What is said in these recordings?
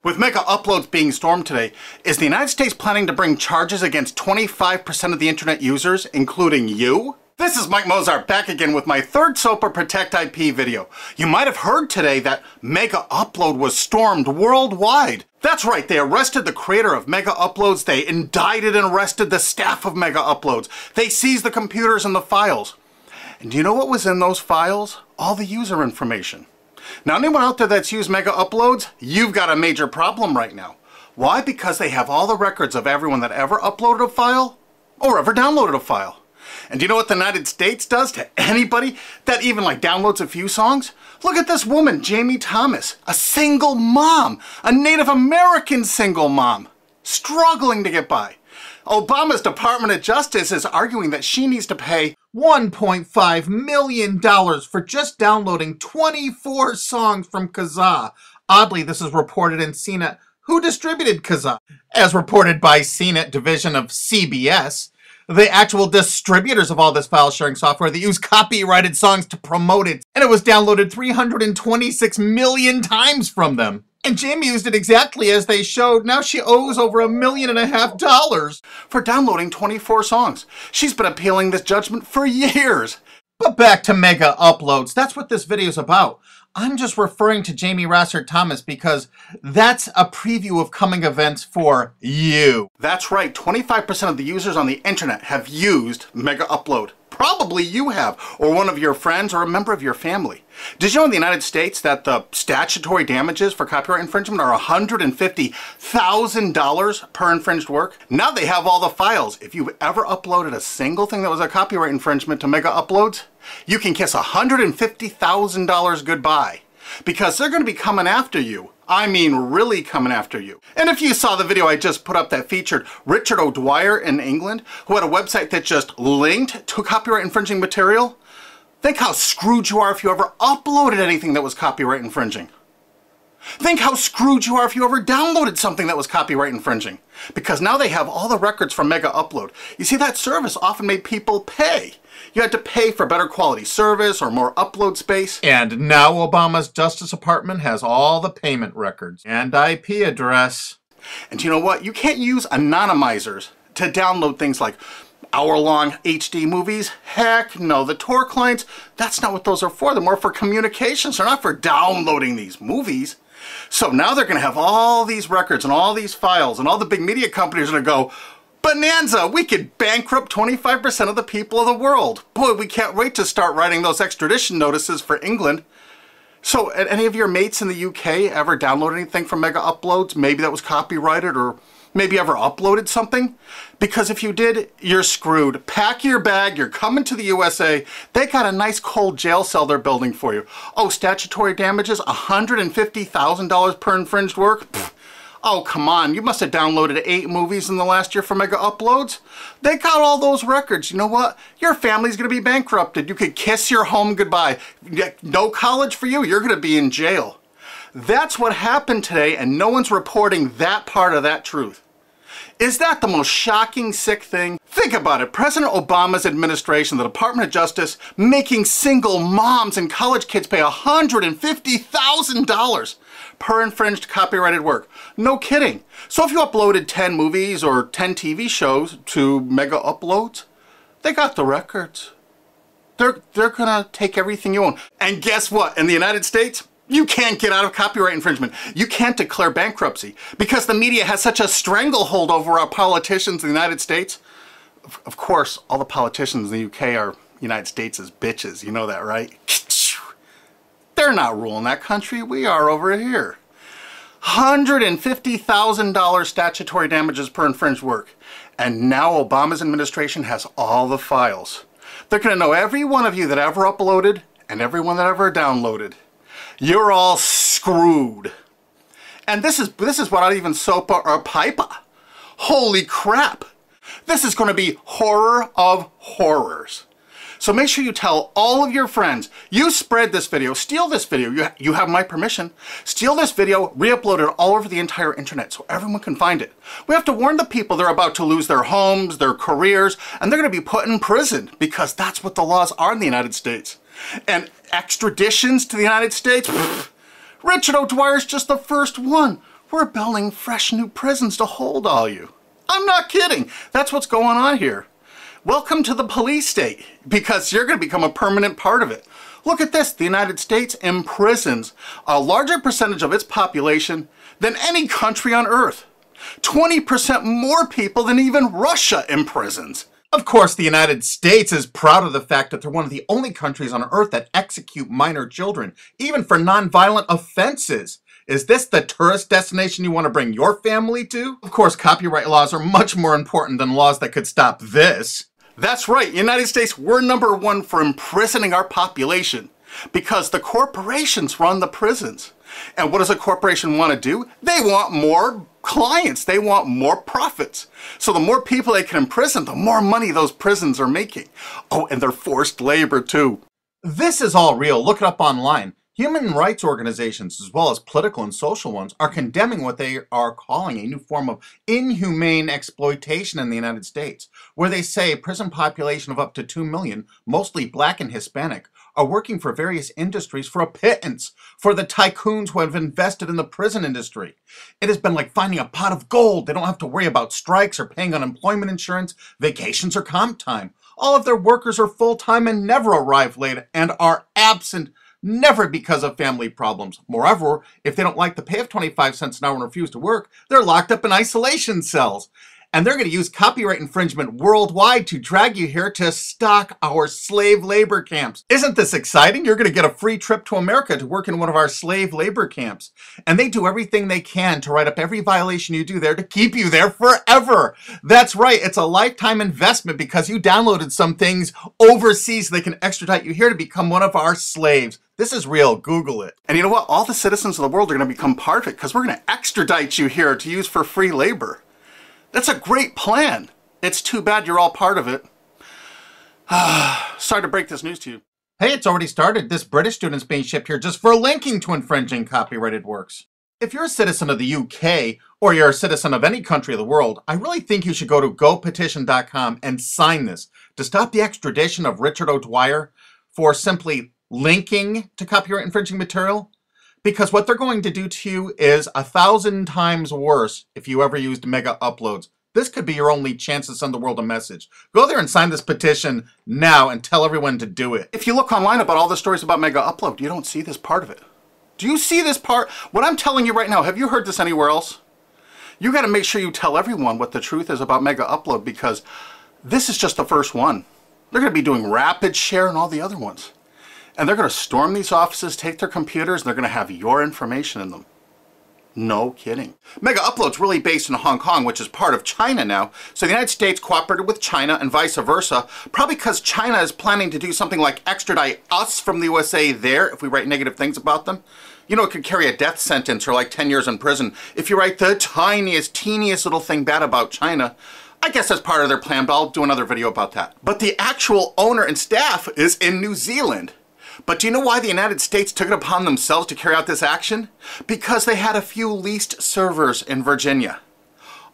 With mega uploads being stormed today, is the United States planning to bring charges against 25% of the internet users, including you? This is Mike Mozart back again with my third SOPA Protect IP video. You might have heard today that Mega Upload was stormed worldwide. That's right, they arrested the creator of Mega Uploads, they indicted and arrested the staff of Mega Uploads, they seized the computers and the files. And do you know what was in those files? All the user information. Now anyone out there that's used Mega Uploads, you've got a major problem right now. Why? Because they have all the records of everyone that ever uploaded a file or ever downloaded a file. And do you know what the United States does to anybody that even downloads a few songs? Look at this woman, Jamie Thomas, a single mom, a Native American single mom, struggling to get by. Obama's Department of Justice is arguing that she needs to pay $1.5 million for just downloading 24 songs from Kazaa. Oddly, this is reported in CNET. Who distributed Kazaa? As reported by CNET division of CBS, the actual distributors of all this file sharing software that use copyrighted songs to promote it. And it was downloaded 326 million times from them. And Jamie used it exactly as they showed. Now she owes over $1.5 million for downloading 24 songs. She's been appealing this judgment for years. But back to Mega Uploads. That's what this video is about. I'm just referring to Jamie Rossert Thomas because that's a preview of coming events for you. That's right, 25% of the users on the internet have used Mega Upload. Probably you have, or one of your friends, or a member of your family. Did you know in the United States that the statutory damages for copyright infringement are $150,000 per infringed work? Now they have all the files. If you've ever uploaded a single thing that was a copyright infringement to Mega Uploads, you can kiss $150,000 goodbye. Because they're going to be coming after you. I mean really coming after you. And if you saw the video I just put up that featured Richard O'Dwyer in England, who had a website that just linked to copyright infringing material, think how screwed you are if you ever uploaded anything that was copyright infringing. Think how screwed you are if you ever downloaded something that was copyright infringing. Because now they have all the records from Mega Upload. You see, that service often made people pay. You had to pay for better quality service or more upload space. And now Obama's Justice Department has all the payment records and IP address. And you know what? You can't use anonymizers to download things like hour-long HD movies. Heck no, the Tor clients, that's not what those are for. They're more for communications. They're not for downloading these movies. So now they're going to have all these records and all these files, and all the big media companies are going to go, bonanza, we could bankrupt 25% of the people of the world. Boy, we can't wait to start writing those extradition notices for England. So, any of your mates in the UK ever download anything from Mega Uploads? Maybe that was copyrighted, or maybe ever uploaded something? Because if you did, you're screwed. Pack your bag, you're coming to the USA. They got a nice cold jail cell they're building for you. Oh, statutory damages, $150,000 per infringed work? Pfft. Oh, come on, you must have downloaded 8 movies in the last year for Mega Uploads. They got all those records. You know what? Your family's going to be bankrupted. You could kiss your home goodbye. No college for you. You're going to be in jail. That's what happened today, and no one's reporting that part of that truth. Is that the most shocking, sick thing? Think about it. President Obama's administration, the Department of Justice, making single moms and college kids pay $150,000 per infringed copyrighted work. No kidding. So if you uploaded 10 movies or 10 TV shows to Mega Uploads, they got the records. They're gonna take everything you own. And guess what? In the United States, you can't get out of copyright infringement. You can't declare bankruptcy because the media has such a stranglehold over our politicians in the United States. Of course, all the politicians in the UK are United States' bitches. You know that, right? They're not ruling that country. We are over here. $150,000 statutory damages per infringed work. And now Obama's administration has all the files. They're going to know every one of you that ever uploaded and everyone that ever downloaded. You're all screwed. And this is without even SOPA or PIPA. Holy crap. This is going to be horror of horrors. So make sure you tell all of your friends, you spread this video, steal this video, you have my permission, steal this video, re-upload it all over the entire internet so everyone can find it. We have to warn the people they're about to lose their homes, their careers, and they're going to be put in prison because that's what the laws are in the United States. And extraditions to the United States? Pfft, Richard O'Dwyer's just the first one. we're building fresh new prisons to hold all you. I'm not kidding. That's what's going on here. Welcome to the police state, because you're going to become a permanent part of it. Look at this. The United States imprisons a larger percentage of its population than any country on earth. 20% more people than even Russia imprisons. Of course, the United States is proud of the fact that they're one of the only countries on earth that execute minor children, even for nonviolent offenses. Is this the tourist destination you want to bring your family to? Of course, copyright laws are much more important than laws that could stop this. That's right, United States, we're number one for imprisoning our population because the corporations run the prisons. And what does a corporation want to do? They want more clients. They want more profits. So the more people they can imprison, the more money those prisons are making. Oh, and they're forced labor too. This is all real. Look it up online. Human rights organizations, as well as political and social ones, are condemning what they are calling a new form of inhumane exploitation in the United States, where they say a prison population of up to 2 million, mostly black and Hispanic, are working for various industries for a pittance for the tycoons who have invested in the prison industry. It has been like finding a pot of gold. They don't have to worry about strikes or paying unemployment insurance, vacations, or comp time. All of their workers are full-time and never arrive late and are absent, never because of family problems. Moreover, if they don't like the pay of 25 cents an hour and refuse to work, they're locked up in isolation cells. And they're going to use copyright infringement worldwide to drag you here to stock our slave labor camps. Isn't this exciting? You're going to get a free trip to America to work in one of our slave labor camps. And they do everything they can to write up every violation you do there to keep you there forever. That's right. It's a lifetime investment because you downloaded some things overseas so they can extradite you here to become one of our slaves. This is real. Google it. And you know what? All the citizens of the world are going to become part of it because we're going to extradite you here to use for free labor. That's a great plan. It's too bad you're all part of it. Sorry to break this news to you. Hey, it's already started. This British student's being shipped here just for linking to infringing copyrighted works. If you're a citizen of the UK, or you're a citizen of any country of the world, I really think you should go to gopetition.com and sign this to stop the extradition of Richard O'Dwyer for simply linking to copyright infringing material. Because what they're going to do to you is 1,000 times worse if you ever used mega uploads. This could be your only chance to send the world a message. Go there and sign this petition now and tell everyone to do it. If you look online about all the stories about mega upload, you don't see this part of it. Do you see this part? What I'm telling you right now, have you heard this anywhere else? You got to make sure you tell everyone what the truth is about mega upload because this is just the first one. They're going to be doing rapid share and all the other ones. And they're going to storm these offices, take their computers, and they're going to have your information in them. No kidding. Mega Upload's really based in Hong Kong, which is part of China now. So the United States cooperated with China and vice versa, probably because China is planning to do something like extradite us from the USA there if we write negative things about them. You know, it could carry a death sentence or like 10 years in prison if you write the tiniest, teeniest little thing bad about China. I guess that's part of their plan, but I'll do another video about that. But the actual owner and staff is in New Zealand. But do you know why the United States took it upon themselves to carry out this action? Because they had a few leased servers in Virginia.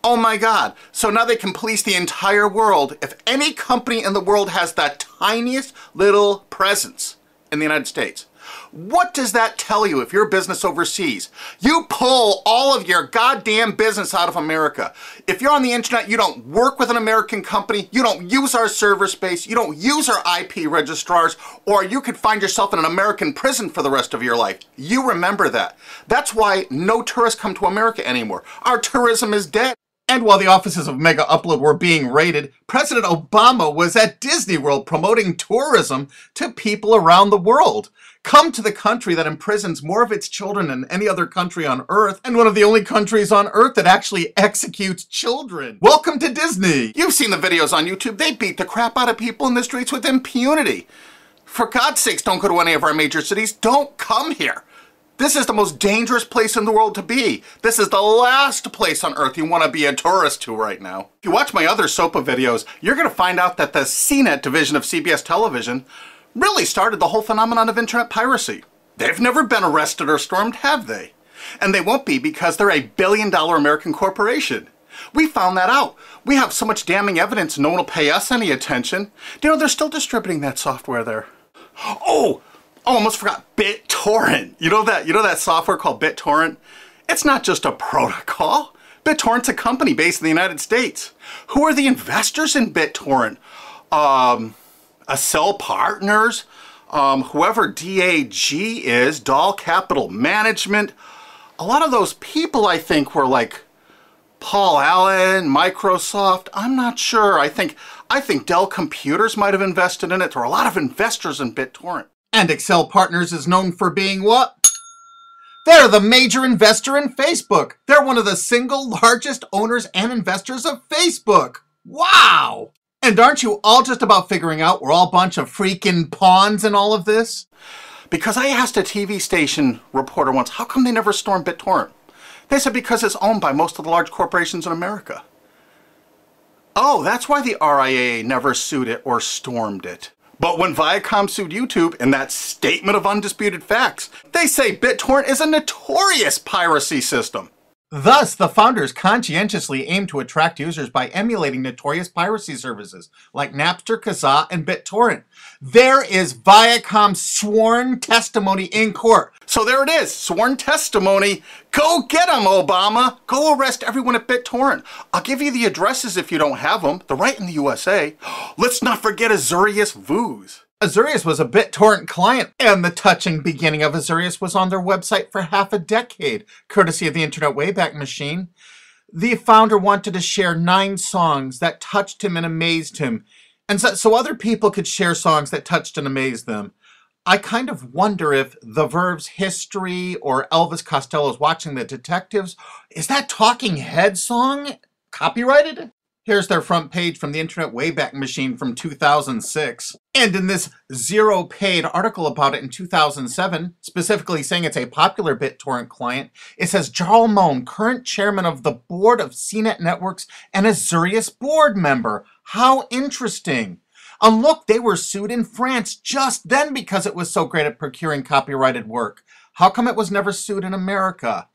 Oh my God. So now they can police the entire world if any company in the world has that tiniest little presence in the United States. What does that tell you if you're a business overseas? You pull all of your goddamn business out of America. If you're on the internet, you don't work with an American company, you don't use our server space, you don't use our IP registrars, or you could find yourself in an American prison for the rest of your life. You remember that. That's why no tourists come to America anymore. Our tourism is dead. And while the offices of Mega Upload were being raided, President Obama was at Disney World promoting tourism to people around the world. Come to the country that imprisons more of its children than any other country on Earth, and one of the only countries on Earth that actually executes children. Welcome to Disney! You've seen the videos on YouTube. They beat the crap out of people in the streets with impunity. For God's sakes, don't go to any of our major cities. Don't come here. This is the most dangerous place in the world to be. This is the last place on earth you want to be a tourist to right now. If you watch my other SOPA videos, you're going to find out that the CNET division of CBS television really started the whole phenomenon of internet piracy. They've never been arrested or stormed, have they? And they won't be because they're a billion-dollar American corporation. We found that out. We have so much damning evidence no one will pay us any attention. You know, they're still distributing that software there. Oh, almost forgot BitTorrent. You know that software called BitTorrent? It's not just a protocol. BitTorrent's a company based in the United States. Who are the investors in BitTorrent? Accel Partners, whoever DAG is, Doll Capital Management. A lot of those people, I think, were like Paul Allen, Microsoft. I'm not sure. I think Dell Computers might have invested in it. There are a lot of investors in BitTorrent. And Accel Partners is known for being what? They're the major investor in Facebook. They're one of the single largest owners and investors of Facebook. Wow! And aren't you all just about figuring out we're all a bunch of freaking pawns in all of this? Because I asked a TV station reporter once, how come they never stormed BitTorrent? They said because it's owned by most of the large corporations in America. Oh, that's why the RIAA never sued it or stormed it. But when Viacom sued YouTube in that statement of undisputed facts, they say BitTorrent is a notorious piracy system. Thus, the founders conscientiously aim to attract users by emulating notorious piracy services like Napster, Kazaa, and BitTorrent. There is Viacom's sworn testimony in court. So there it is, sworn testimony. Go get them, Obama. Go arrest everyone at BitTorrent. I'll give you the addresses if you don't have them. They're right in the USA. Let's not forget Azurius Vooz. Azurius was a BitTorrent client, and the touching beginning of Azurius was on their website for half a decade, courtesy of the Internet Wayback Machine. The founder wanted to share 9 songs that touched him and amazed him, and so other people could share songs that touched and amazed them. I kind of wonder if The Verve's History or Elvis Costello's Watching the Detectives, is that Talking Heads song copyrighted? Here's their front page from the Internet Wayback Machine from 2006. And in this zero paid article about it in 2007, specifically saying it's a popular BitTorrent client, it says Jarl Moan, current chairman of the board of CNET Networks and Azurius board member. How interesting. And look, they were sued in France just then because it was so great at procuring copyrighted work. How come it was never sued in America?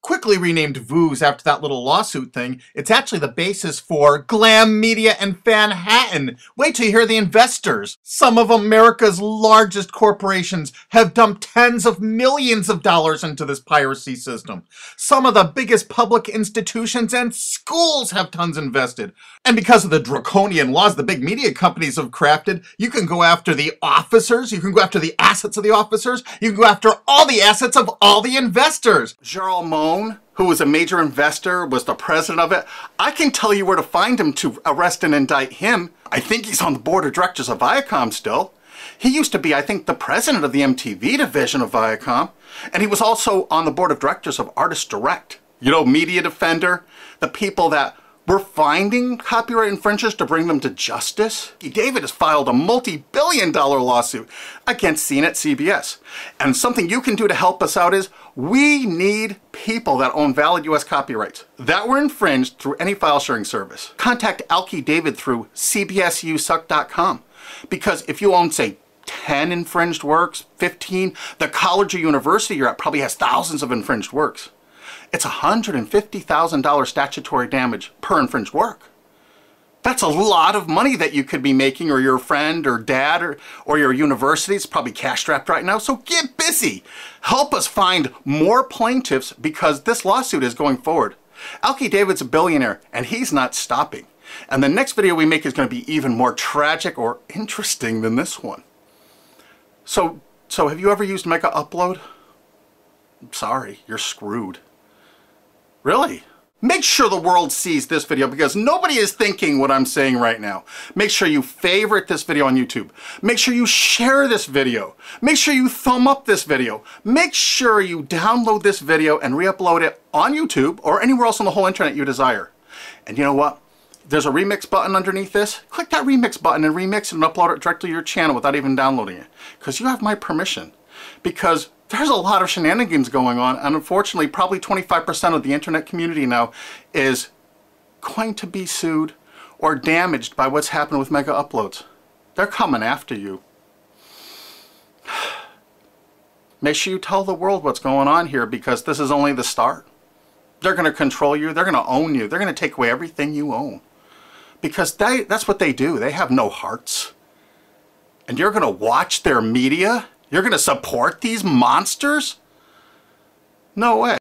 Quickly renamed Vooz after that little lawsuit thing, it's actually the basis for Glam Media and Fanhattan. Wait till you hear the investors. Some of America's largest corporations have dumped tens of millions of dollars into this piracy system. Some of the biggest public institutions and schools have tons invested. And because of the draconian laws the big media companies have crafted, you can go after the officers, you can go after the assets of the officers, you can go after all the assets of all the investors. Jarl Moan, who was a major investor, was the president of it. I can tell you where to find him to arrest and indict him. I think he's on the board of directors of Viacom still. He used to be, I think, the president of the MTV division of Viacom. And he was also on the board of directors of Artist Direct. You know, Media Defender, the people that were finding copyright infringers to bring them to justice. David has filed a multi-billion-dollar lawsuit against CNET CBS. And something you can do to help us out is we need people that own valid US copyrights that were infringed through any file sharing service. Contact Alki David through cbsusuck.com, because if you own, say, 10 infringed works, 15, the college or university you're at probably has thousands of infringed works. It's $150,000 statutory damage per infringed work. That's a lot of money that you could be making, or your friend or dad or your university is probably cash-strapped right now. So get busy. Help us find more plaintiffs because this lawsuit is going forward. Alki David's a billionaire and he's not stopping. And the next video we make is going to be even more tragic or interesting than this one. So have you ever used Mega Upload? I'm sorry, you're screwed. Really? Make sure the world sees this video because nobody is thinking what I'm saying right now. Make sure you favorite this video on YouTube. Make sure you share this video. Make sure you thumb up this video. Make sure you download this video and re-upload it on YouTube or anywhere else on the whole internet you desire. And you know what? There's a remix button underneath this. Click that remix button and remix it and upload it directly to your channel without even downloading it. Because you have my permission. Because there's a lot of shenanigans going on, and unfortunately probably 25% of the internet community now is going to be sued or damaged by what's happened with Mega Uploads. They're coming after you. Make sure you tell the world what's going on here because this is only the start. They're going to control you. They're going to own you. They're going to take away everything you own. Because that's what they do. They have no hearts. And you're going to watch their media? You're going to support these monsters? No way.